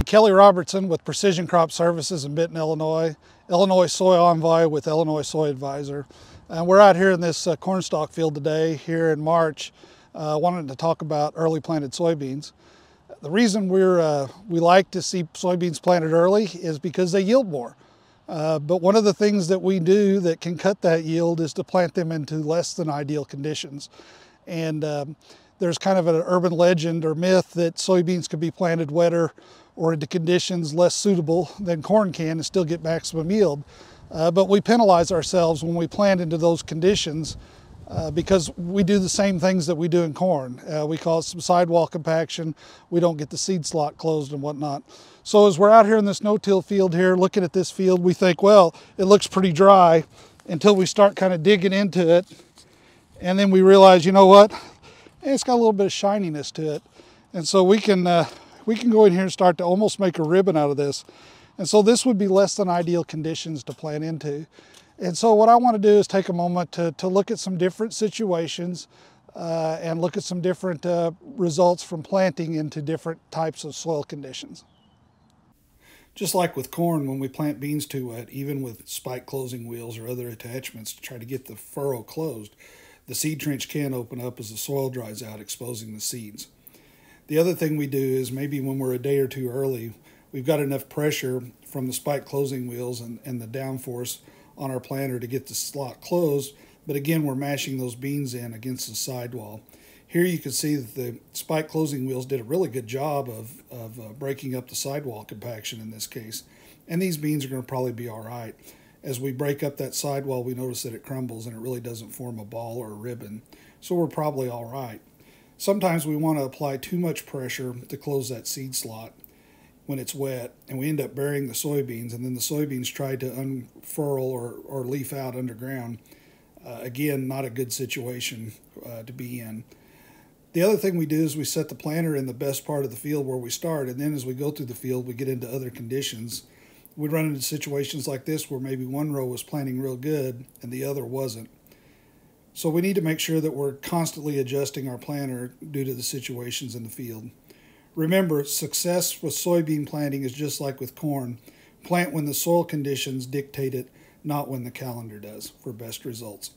Kelly Robertson with Precision Crop Services in Benton, Illinois. Illinois Soy Envoy with ILSoyAdvisor. And we're out here in this cornstalk field today, here in March, wanting to talk about early planted soybeans. The reason we like to see soybeans planted early is because they yield more. But one of the things that we do that can cut that yield is to plant them into less than ideal conditions. And there's kind of an urban legend or myth that soybeans can be planted wetter or into conditions less suitable than corn can and still get maximum yield. But we penalize ourselves when we plant into those conditions because we do the same things that we do in corn. We cause some sidewall compaction, we don't get the seed slot closed and whatnot. So as we're out here in this no-till field here, looking at this field, we think, well, it looks pretty dry until we start kind of digging into it. And then we realize, you know what? It's got a little bit of shininess to it. And so we can go in here and start to almost make a ribbon out of this. And so this would be less than ideal conditions to plant into. And so what I want to do is take a moment to look at some different situations and look at some different results from planting into different types of soil conditions. Just like with corn, when we plant beans too wet, even with spike closing wheels or other attachments to try to get the furrow closed, the seed trench can open up as the soil dries out, exposing the seeds. The other thing we do is maybe when we're a day or two early, we've got enough pressure from the spike closing wheels and the downforce on our planter to get the slot closed, but again, we're mashing those beans in against the sidewall. Here you can see that the spike closing wheels did a really good job of breaking up the sidewall compaction in this case, and these beans are going to probably be all right. As we break up that sidewall, we notice that it crumbles and it really doesn't form a ball or a ribbon, so we're probably all right. Sometimes we want to apply too much pressure to close that seed slot when it's wet, and we end up burying the soybeans, and then the soybeans try to unfurl or leaf out underground. Again, not a good situation to be in. The other thing we do is we set the planter in the best part of the field where we start, and then as we go through the field, we get into other conditions. We run into situations like this where maybe one row was planting real good and the other wasn't. So we need to make sure that we're constantly adjusting our planter due to the situations in the field. Remember, success with soybean planting is just like with corn. Plant when the soil conditions dictate it, not when the calendar does, for best results.